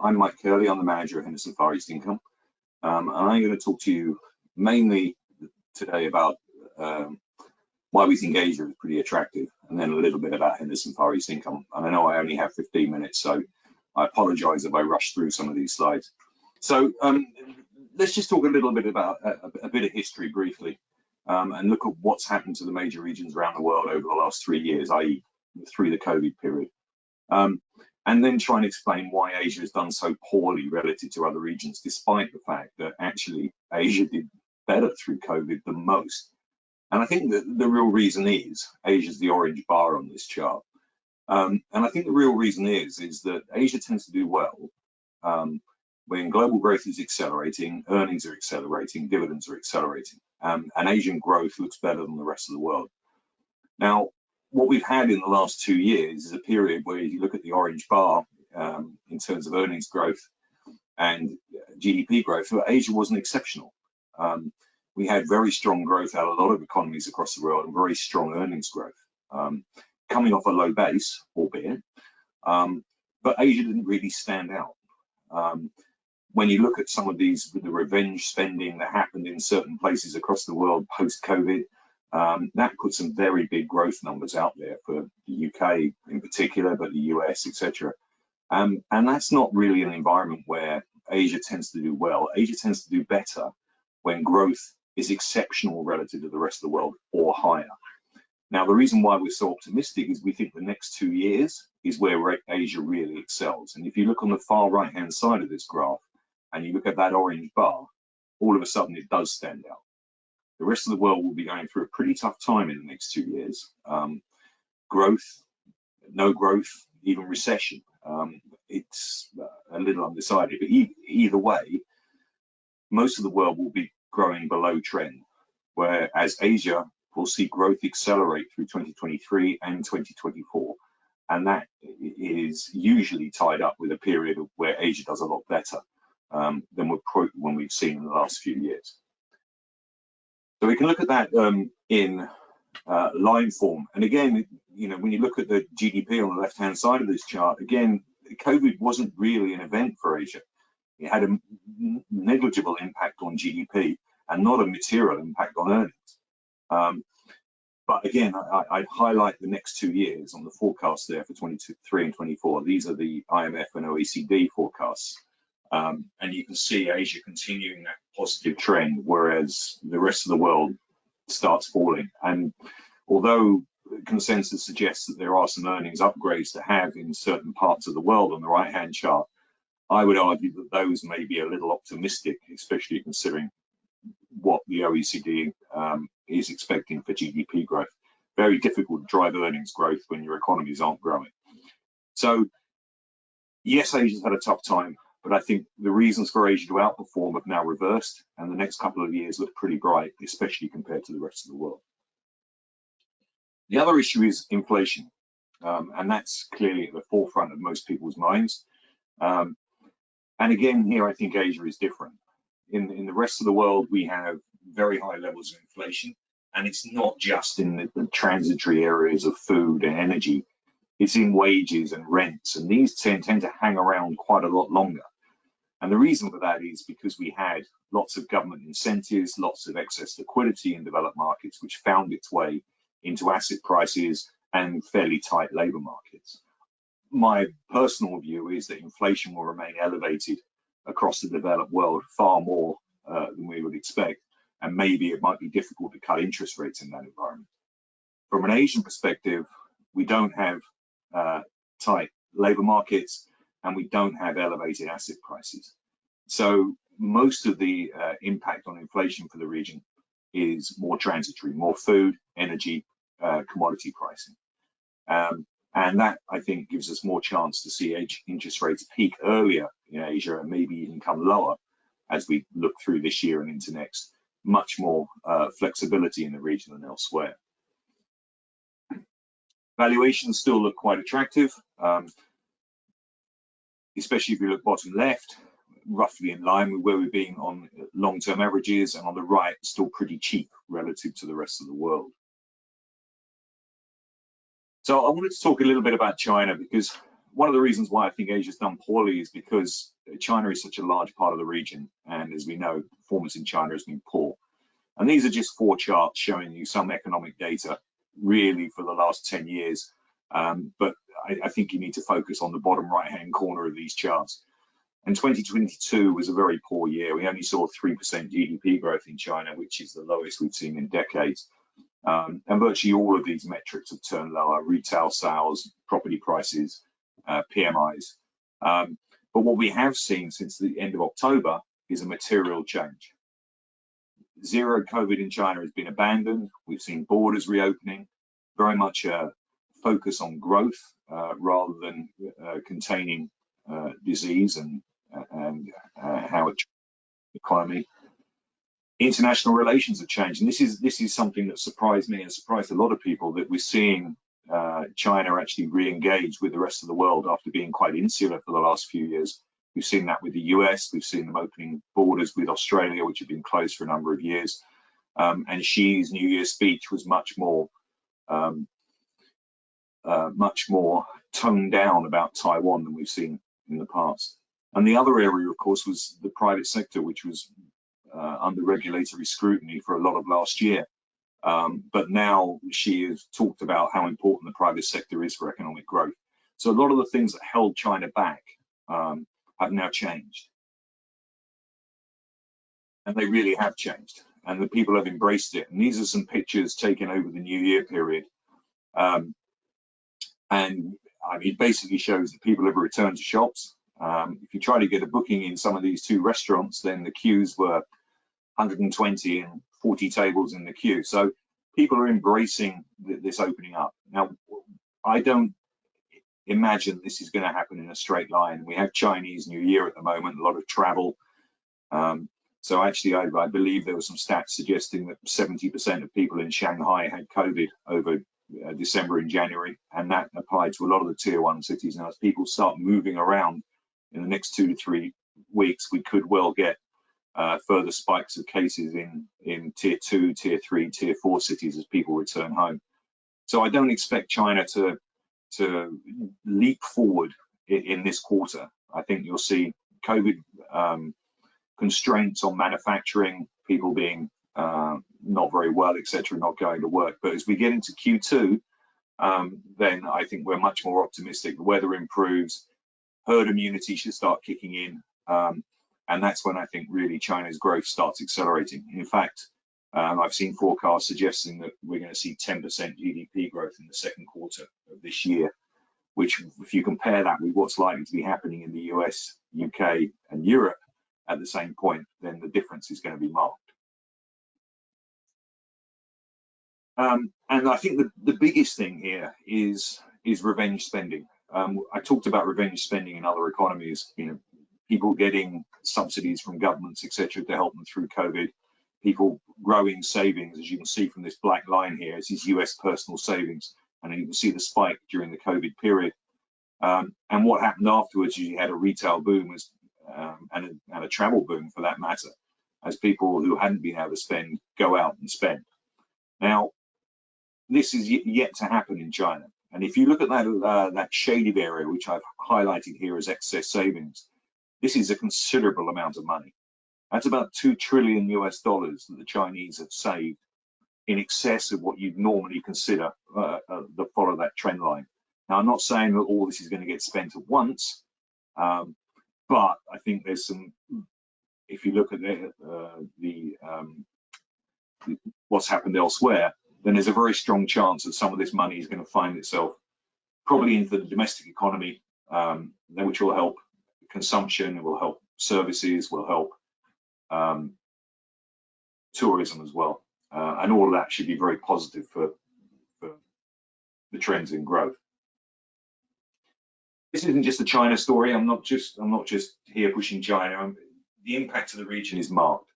I'm Mike Kerley. I'm the manager of Henderson Far East Income, and I'm going to talk to you mainly today about why we think Asia is pretty attractive, and then a little bit about Henderson Far East Income. And I know I only have 15 minutes, so I apologize if I rush through some of these slides. So let's just talk a little bit about a bit of history briefly, and look at what's happened to the major regions around the world over the last 3 years, i.e. through the COVID period. And then try and explain why Asia has done so poorly relative to other regions, despite the fact that actually Asia did better through COVID than most. And I think that the real reason is, Asia's the orange bar on this chart. And I think the real reason is that Asia tends to do well when global growth is accelerating, earnings are accelerating, dividends are accelerating, and Asian growth looks better than the rest of the world. Now, what we've had in the last 2 years is a period where you look at the orange bar in terms of earnings growth and GDP growth, Asia wasn't exceptional. We had very strong growth out of a lot of economies across the world and very strong earnings growth, coming off a low base, albeit, but Asia didn't really stand out. When you look at some of the revenge spending that happened in certain places across the world post-COVID, that put some very big growth numbers out there for the UK in particular, but the US, etc. And that's not really an environment where Asia tends to do well. Asia tends to do better when growth is exceptional relative to the rest of the world or higher. Now, the reason why we're so optimistic is we think the next 2 years is where Asia really excels. And if you look on the far right-hand side of this graph and you look at that orange bar, all of a sudden it does stand out. The rest of the world will be going through a pretty tough time in the next 2 years. Growth, no growth, even recession. It's a little undecided, but either way, most of the world will be growing below trend, whereas Asia will see growth accelerate through 2023 and 2024. And that is usually tied up with a period of where Asia does a lot better than when we've seen in the last few years. So we can look at that in line form. And again, you know, when you look at the GDP on the left-hand side of this chart, again, COVID wasn't really an event for Asia. It had a negligible impact on GDP and not a material impact on earnings. But again, I'd highlight the next 2 years on the forecast there for 23 and 24. These are the IMF and OECD forecasts. And you can see Asia continuing that positive trend, whereas the rest of the world starts falling. And although consensus suggests that there are some earnings upgrades to have in certain parts of the world on the right-hand chart, I would argue that those may be a little optimistic, especially considering what the OECD is expecting for GDP growth. Very difficult to drive earnings growth when your economies aren't growing. So yes, Asia's had a tough time, but I think the reasons for Asia to outperform have now reversed, and the next couple of years look pretty bright, especially compared to the rest of the world. The other issue is inflation, and that's clearly at the forefront of most people's minds. And again, here I think Asia is different. In the rest of the world, we have very high levels of inflation, and it's not just in the transitory areas of food and energy. It's in wages and rents, and these tend to hang around quite a lot longer. And the reason for that is because we had lots of government incentives, lots of excess liquidity in developed markets, which found its way into asset prices and fairly tight labor markets. My personal view is that inflation will remain elevated across the developed world far more than we would expect, and maybe it might be difficult to cut interest rates in that environment. From an Asian perspective, we don't have tight labor markets, and we don't have elevated asset prices. So most of the impact on inflation for the region is more transitory, more food, energy, commodity pricing. And that, I think, gives us more chance to see interest rates peak earlier in Asia and maybe even come lower as we look through this year and into next. Much more flexibility in the region than elsewhere. Valuations still look quite attractive, especially if you look bottom left, roughly in line with where we've been on long-term averages, and on the right, still pretty cheap relative to the rest of the world. So I wanted to talk a little bit about China, because one of the reasons why I think Asia's done poorly is because China is such a large part of the region, and as we know, performance in China has been poor. And these are just 4 charts showing you some economic data really for the last 10 years. But I think you need to focus on the bottom right-hand corner of these charts. And 2022 was a very poor year. We only saw 3% GDP growth in China, which is the lowest we've seen in decades. And virtually all of these metrics have turned lower: retail sales, property prices, PMIs. But what we have seen since the end of October is a material change. Zero COVID in China has been abandoned. We've seen borders reopening, very much a focus on growth rather than containing disease and how it the economy. International relations have changed, and this is something that surprised me and surprised a lot of people, that we're seeing China actually re-engage with the rest of the world after being quite insular for the last few years. We've seen that with the US, we've seen them opening borders with Australia, which have been closed for a number of years. And Xi's New Year's speech was much more toned down about Taiwan than we've seen in the past. And the other area, of course, was the private sector, which was under regulatory scrutiny for a lot of last year. But now Xi has talked about how important the private sector is for economic growth. So a lot of the things that held China back have now changed. And they really have changed. And the people have embraced it. And these are some pictures taken over the New Year period. And I mean, it basically shows that people have returned to shops. If you try to get a booking in some of these 2 restaurants, then the queues were 120 and 40 tables in the queue. So people are embracing this opening up. Now, I don't imagine this is going to happen in a straight line. We have Chinese New Year at the moment, a lot of travel. So actually, I believe there were some stats suggesting that 70% of people in Shanghai had COVID over December and January, and that applied to a lot of the tier 1 cities. Now, as people start moving around in the next 2 to 3 weeks, we could well get further spikes of cases in tier 2, tier 3, tier 4 cities as people return home. So I don't expect China to leap forward in this quarter. I think you'll see COVID constraints on manufacturing, people being not very well, etc., not going to work. But as we get into Q2, then I think we're much more optimistic. The weather improves, herd immunity should start kicking in, and that's when I think really China's growth starts accelerating. In fact, I've seen forecasts suggesting that we're going to see 10% GDP growth in the second quarter of this year, which, if you compare that with what's likely to be happening in the US, UK, and Europe at the same point, then the difference is going to be marked. And I think the biggest thing here is revenge spending. I talked about revenge spending in other economies, you know, people getting subsidies from governments, etc., to help them through COVID, people growing savings. As you can see from this black line here, this is US personal savings, and you can see the spike during the COVID period. And what happened afterwards is you had a retail boom and a travel boom, for that matter, as people who hadn't been able to spend go out and spend. Now, this is yet to happen in China. And if you look at that shaded area, which I've highlighted here as excess savings, this is a considerable amount of money. That's about $2 trillion that the Chinese have saved, in excess of what you'd normally consider that follow that trend line. Now, I'm not saying that all this is going to get spent at once, but I think there's some, if you look at what's happened elsewhere, then there's a very strong chance that some of this money is going to find itself probably into the domestic economy, which will help consumption, it will help services, will help tourism as well. And all of that should be very positive for the trends in growth. This isn't just a China story. I'm not just here pushing China. The impact of the region is marked.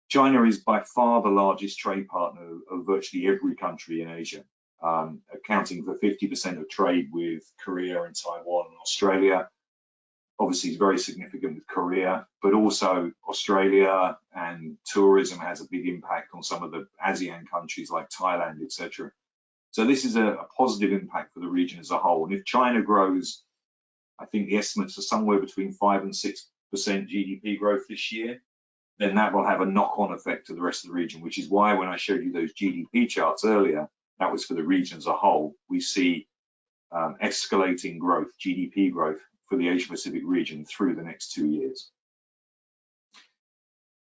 China is by far the largest trade partner of virtually every country in Asia, accounting for 50% of trade with Korea and Taiwan and Australia. Obviously, it's very significant with Korea, but also Australia, and tourism has a big impact on some of the ASEAN countries like Thailand, etc. So this is a positive impact for the region as a whole. And if China grows, I think the estimates are somewhere between 5 and 6% GDP growth this year, then that will have a knock-on effect to the rest of the region, which is why when I showed you those GDP charts earlier, that was for the region as a whole. We see escalating growth, GDP growth for the Asia Pacific region through the next 2 years.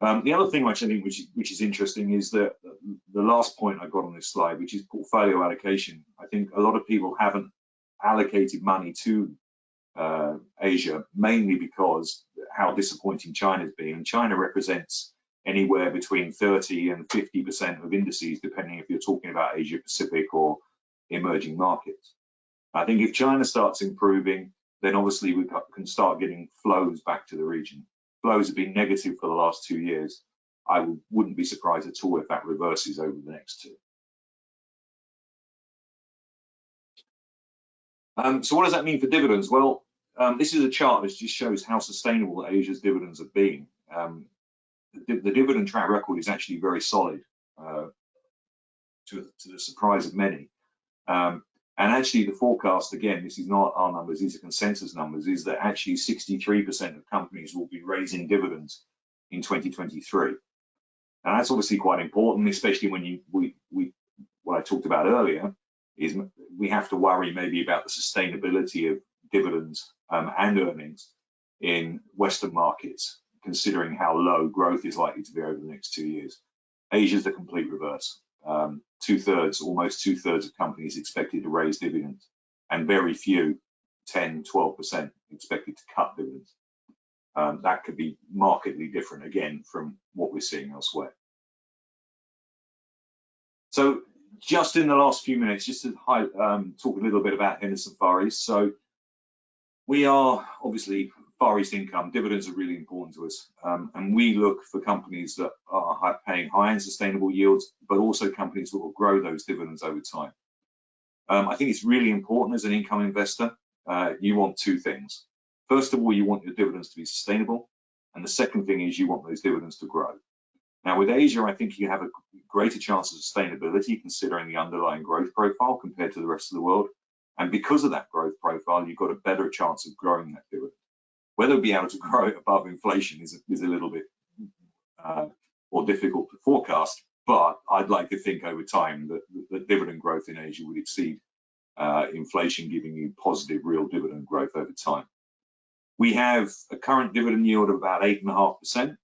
The other thing which I think which is interesting is that the last point I got on this slide, which is portfolio allocation. I think a lot of people haven't allocated money to Asia, mainly because how disappointing China's been. And China represents anywhere between 30 and 50% of indices, depending if you're talking about Asia Pacific or emerging markets. I think if China starts improving, then obviously we can start getting flows back to the region. Flows have been negative for the last 2 years. I wouldn't be surprised at all if that reverses over the next 2. So what does that mean for dividends? Well, this is a chart that just shows how sustainable Asia's dividends have been. The dividend track record is actually very solid, to the surprise of many. And actually the forecast, again, this is not our numbers, these are consensus numbers, is that actually 63% of companies will be raising dividends in 2023. And that's obviously quite important, especially when what I talked about earlier, is we have to worry maybe about the sustainability of dividends and earnings in Western markets, considering how low growth is likely to be over the next 2 years. Asia's the complete reverse. Almost two-thirds of companies expected to raise dividends, and very few, 10, 12%, expected to cut dividends. That could be markedly different, again, from what we're seeing elsewhere. So just in the last few minutes, just to talk a little bit about Henderson Far East. So we are obviously Far East income. Dividends are really important to us, and we look for companies that are paying high and sustainable yields, but also companies that will grow those dividends over time. I think it's really important as an income investor. You want 2 things. First of all, you want your dividends to be sustainable, and the second thing is you want those dividends to grow. Now with Asia, I think you have a greater chance of sustainability considering the underlying growth profile compared to the rest of the world. And because of that growth profile, you've got a better chance of growing that dividend. Whether we'll be able to grow it above inflation is a little bit more difficult to forecast, but I'd like to think over time that the dividend growth in Asia would exceed inflation, giving you positive real dividend growth over time. We have a current dividend yield of about 8.5%.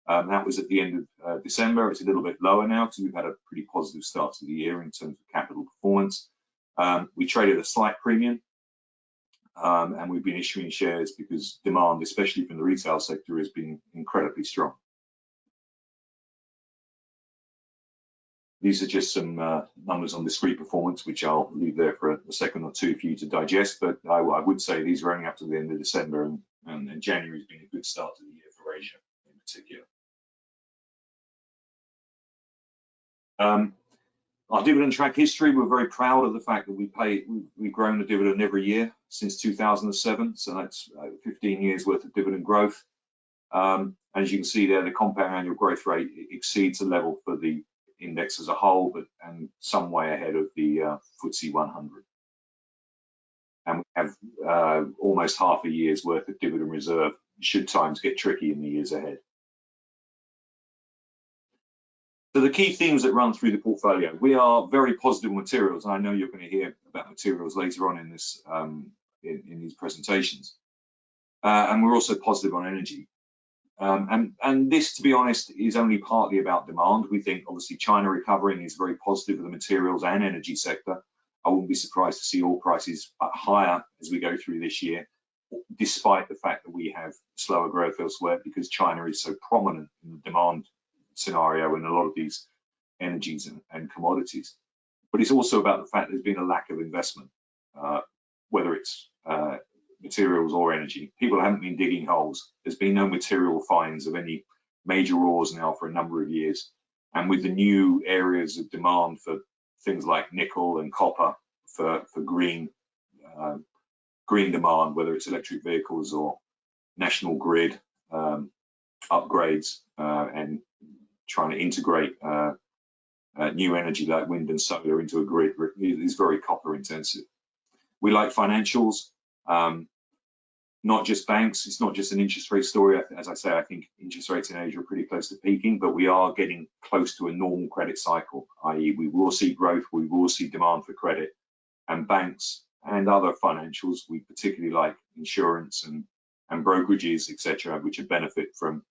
That was at the end of December. It's a little bit lower now because we've had a pretty positive start to the year in terms of capital performance. We traded a slight premium, and we've been issuing shares because demand, especially from the retail sector, has been incredibly strong. These are just some numbers on discrete performance, which I'll leave there for a second or 2 for you to digest, but I would say these are only up to the end of December, and January has been a good start to the year for Asia in particular. Our dividend track history, we're very proud of the fact that we've grown the dividend every year since 2007, so that's 15 years worth of dividend growth. As you can see there, the compound annual growth rate exceeds the level for the index as a whole, and some way ahead of the FTSE 100. And we have almost half a year's worth of dividend reserve should times get tricky in the years ahead. So the key themes that run through the portfolio, we are very positive on materials. And I know you're going to hear about materials later on in this in these presentations. And we're also positive on energy. And this, to be honest, is only partly about demand. We think obviously China recovering is very positive for the materials and energy sector. I wouldn't be surprised to see oil prices higher as we go through this year, despite the fact that we have slower growth elsewhere, because China is so prominent in the demand scenario in a lot of these energies and commodities. But it's also about the fact there's been a lack of investment, whether it's materials or energy. People haven't been digging holes. There's been no material finds of any major ores now for a number of years. And with the new areas of demand for things like nickel and copper for green demand, whether it's electric vehicles or national grid upgrades and trying to integrate new energy like wind and solar into a grid is very copper intensive. We like financials, not just banks. It's not just an interest rate story. As I say, I think interest rates in Asia are pretty close to peaking, but we are getting close to a normal credit cycle, i.e. we will see growth, we will see demand for credit, and banks and other financials, we particularly like insurance and brokerages, etc., which would benefit from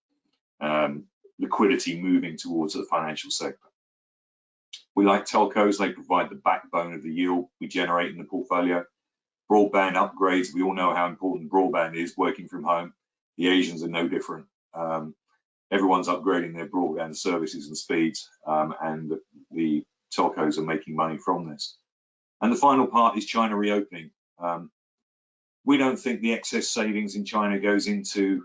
liquidity moving towards the financial sector. We like telcos. They provide the backbone of the yield we generate in the portfolio. Broadband upgrades, we all know how important broadband is working from home. The Asians are no different. Everyone's upgrading their broadband services and speeds, and the telcos are making money from this. And the final part is China reopening. We don't think the excess savings in China goes into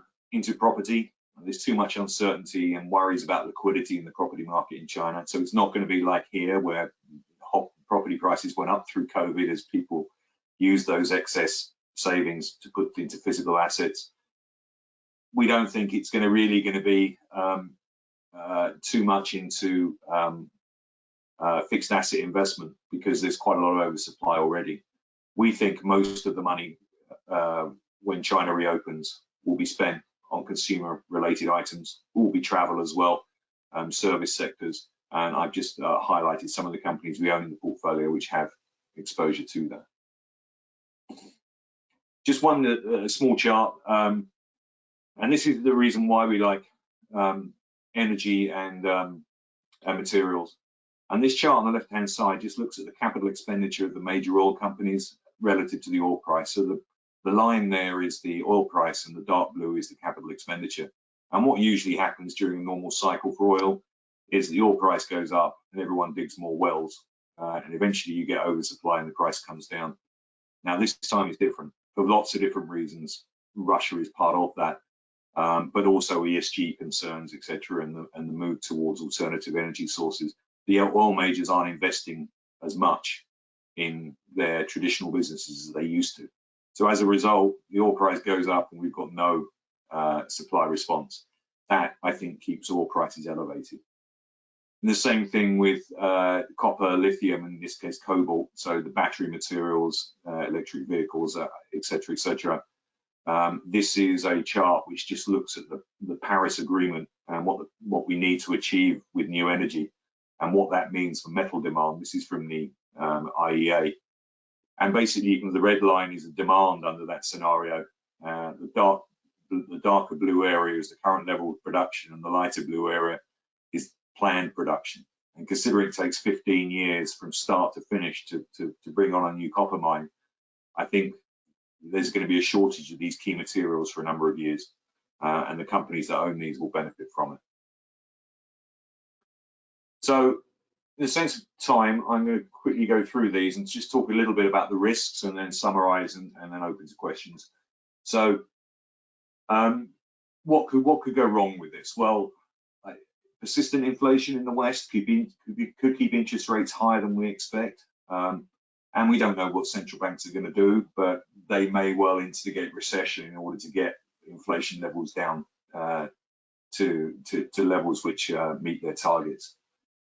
property. There's too much uncertainty and worries about liquidity in the property market in China. So it's not going to be like here, where property prices went up through COVID as people use those excess savings to put into physical assets. We don't think it's really going to be too much into fixed asset investment, because there's quite a lot of oversupply already. We think most of the money when China reopens will be spent on consumer related items, will be travel as well, service sectors, and I've just highlighted some of the companies we own in the portfolio which have exposure to that. Just one small chart, and this is the reason why we like energy and materials. And this chart on the left hand side just looks at the capital expenditure of the major oil companies relative to the oil price. So the line there is the oil price and the dark blue is the capital expenditure. And what usually happens during a normal cycle for oil is the oil price goes up and everyone digs more wells, and eventually you get oversupply and the price comes down. Now this time is different for lots of different reasons. Russia is part of that, but also ESG concerns, etc., and the move towards alternative energy sources. The oil majors aren't investing as much in their traditional businesses as they used to. So as a result, the oil price goes up and we've got no supply response. That, I think, keeps oil prices elevated. And the same thing with copper, lithium, and in this case cobalt, so the battery materials, electric vehicles, etc., etc. This is a chart which just looks at the Paris Agreement and what we need to achieve with new energy and what that means for metal demand. This is from the IEA. And basically, the red line is the demand under that scenario. The darker blue area is the current level of production, and the lighter blue area is planned production. And considering it takes 15 years from start to finish to bring on a new copper mine, I think there's going to be a shortage of these key materials for a number of years, and the companies that own these will benefit from it. So, in the sense of time, I'm going to quickly go through these and just talk a little bit about the risks and then summarize and then open to questions. So what could go wrong with this? Well, persistent inflation in the West could keep interest rates higher than we expect. And we don't know what central banks are going to do, but they may well instigate recession in order to get inflation levels down to levels which meet their targets.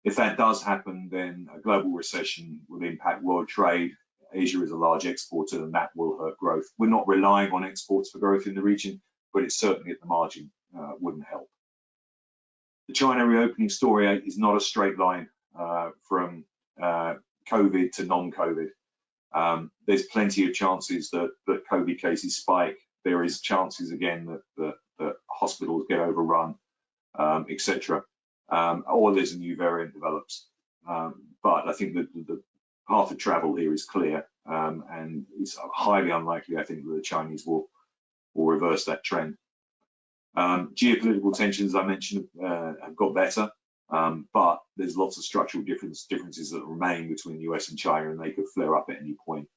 If that does happen, then a global recession will impact world trade. Asia is a large exporter, and that will hurt growth. We're not relying on exports for growth in the region, but it's certainly at the margin wouldn't help. The China reopening story is not a straight line from COVID to non-COVID. There's plenty of chances that COVID cases spike. There is chances again that hospitals get overrun, etc. Or there's a new variant develops. But I think that the path of travel here is clear, and it's highly unlikely, I think, that the Chinese will reverse that trend. Geopolitical tensions, I mentioned, have got better, but there's lots of structural differences that remain between the US and China, and they could flare up at any point.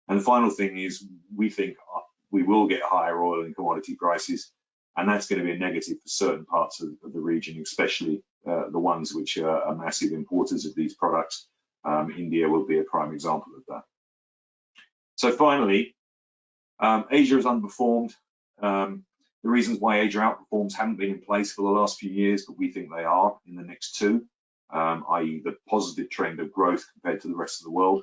And the final thing is, we think we will get higher oil and commodity prices, and that's going to be a negative for certain parts of the region, especially the ones which are massive importers of these products. India will be a prime example of that. So finally, Asia has underperformed. The reasons why Asia outperforms haven't been in place for the last few years, but we think they are in the next two. i.e. the positive trend of growth compared to the rest of the world.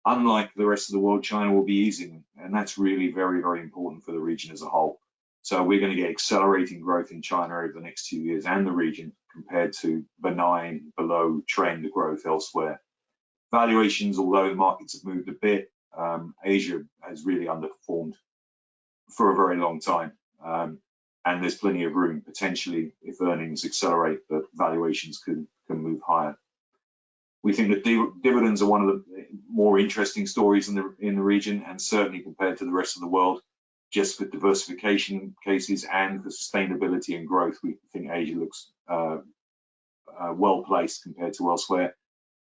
Unlike the rest of the world, China will be easing, and that's really very, very important for the region as a whole. So we're going to get accelerating growth in China over the next 2 years and the region compared to benign, below trend growth elsewhere. Valuations, although the markets have moved a bit, Asia has really underperformed for a very long time. And there's plenty of room, potentially, if earnings accelerate, that valuations can move higher. We think that dividends are one of the more interesting stories in the region, and certainly compared to the rest of the world, just for diversification cases and for sustainability and growth. We think Asia looks well placed compared to elsewhere,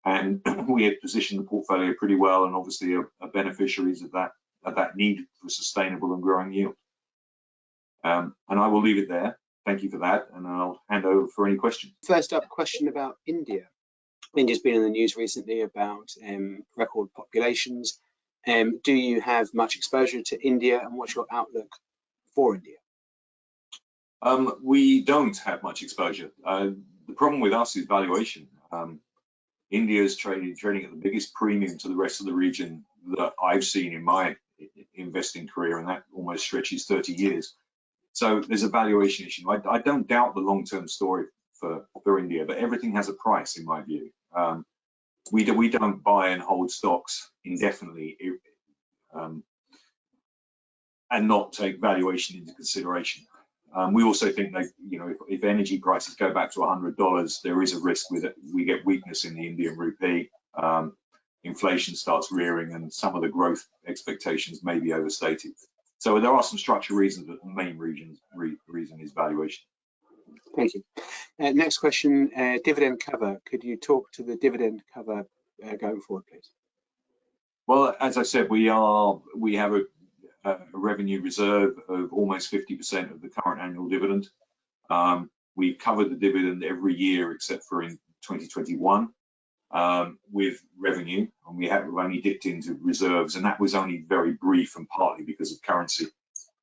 and we have positioned the portfolio pretty well, and obviously are beneficiaries of that need for sustainable and growing yield. And I will leave it there. Thank you for that, and I'll hand over for any questions. First up, question about India. India's been in the news recently about record populations. Do you have much exposure to India, and what's your outlook for India? We don't have much exposure. The problem with us is valuation. India is trading at the biggest premium to the rest of the region that I've seen in my investing career, and that almost stretches 30 years. So there's a valuation issue. I don't doubt the long-term story for India, but everything has a price in my view. We don't buy and hold stocks indefinitely and not take valuation into consideration. We also think that, you know, if energy prices go back to $100, there is a risk with it. We get weakness in the Indian rupee, inflation starts rearing, and some of the growth expectations may be overstated. So there are some structural reasons, but the main reason is valuation. Thank you. Next question, dividend cover. Could you talk to the dividend cover going forward, please? Well, as I said, we have a revenue reserve of almost 50% of the current annual dividend. We've covered the dividend every year except for in 2021 with revenue, and we've only dipped into reserves, and that was only very brief and partly because of currency.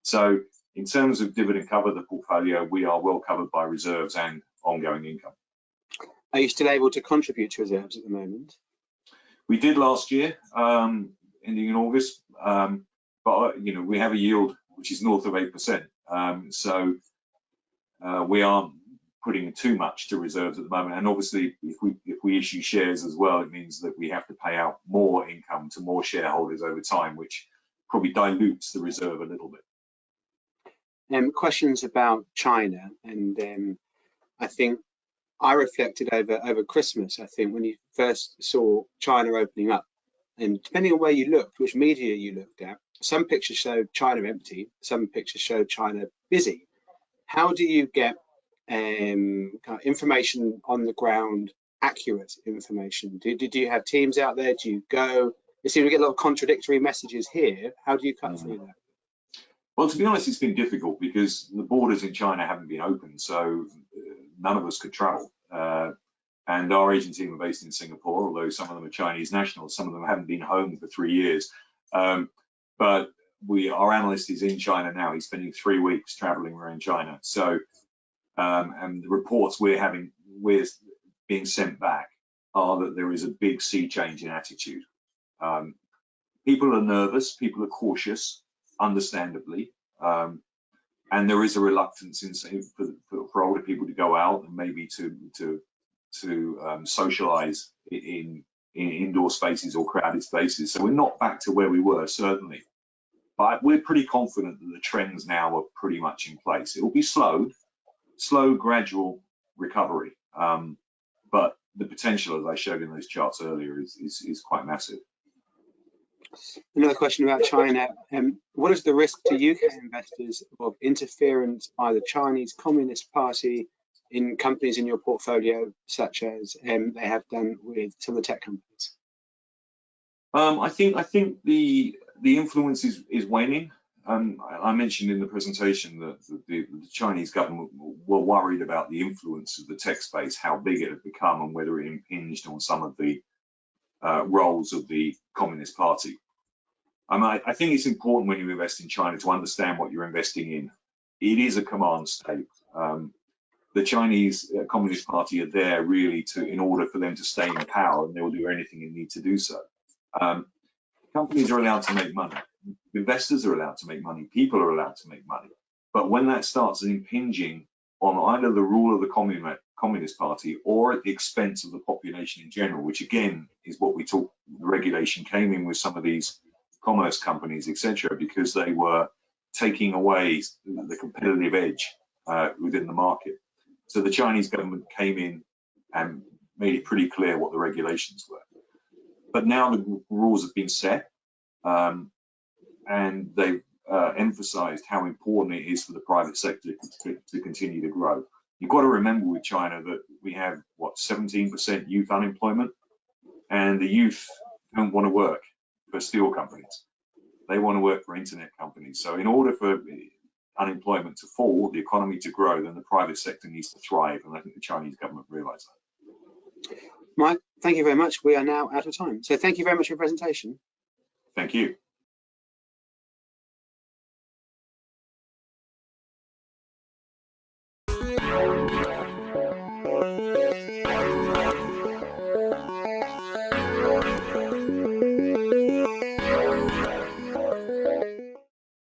So in terms of dividend cover, the portfolio, we are well covered by reserves and ongoing income. Are you still able to contribute to reserves at the moment? We did last year, ending in August, but you know, we have a yield which is north of 8%. So we aren't putting too much to reserves at the moment, and obviously if we issue shares as well, it means that we have to pay out more income to more shareholders over time, which probably dilutes the reserve a little bit. Questions about China, and I think I reflected over Christmas. I think when you first saw China opening up, and depending on where you looked, which media you looked at, some pictures showed China empty, some pictures showed China busy. How do you get kind of information on the ground, accurate information? Do you have teams out there? Do you go? You seem to get a lot of contradictory messages here. How do you cut through that? Well, to be honest, it's been difficult because the borders in China haven't been open, so none of us could travel. And our agent team are based in Singapore, although some of them are Chinese nationals, some of them haven't been home for 3 years. But our analyst is in China now. He's spending 3 weeks traveling around China. So, and the reports we're being sent back are that there is a big sea change in attitude. People are nervous, people are cautious, understandably, and there is a reluctance for older people to go out and maybe to socialize in indoor spaces or crowded spaces. So we're not back to where we were, certainly, but we're pretty confident that the trends now are pretty much in place. It will be slow, gradual recovery, but the potential, as I showed in those charts earlier, is quite massive. Another question about China. What is the risk to UK investors of interference by the Chinese Communist Party in companies in your portfolio, such as they have done with some of the tech companies? I think the influence is waning. I mentioned in the presentation that the Chinese government were worried about the influence of the tech space, how big it had become, and whether it impinged on some of the roles of the Communist Party. I think it's important when you invest in China to understand what you're investing in. It is a command state. the Chinese Communist Party are there really in order for them to stay in power, and they will do anything they need to do so. Companies are allowed to make money. Investors are allowed to make money. People are allowed to make money. But when that starts impinging on either the rule of the Communist Party or at the expense of the population in general, which again is what we talk, the regulation came in with some of these commerce companies, etc., because they were taking away the competitive edge within the market. So the Chinese government came in and made it pretty clear what the regulations were. But now the rules have been set, and they've emphasized how important it is for the private sector to continue to grow. You've got to remember with China that we have, what, 17% youth unemployment, and the youth don't want to work for steel companies. They want to work for internet companies. So in order for unemployment to fall, the economy to grow, then the private sector needs to thrive, and I think the Chinese government realized that. Mike, thank you very much. We are now out of time. So thank you very much for your presentation. Thank you.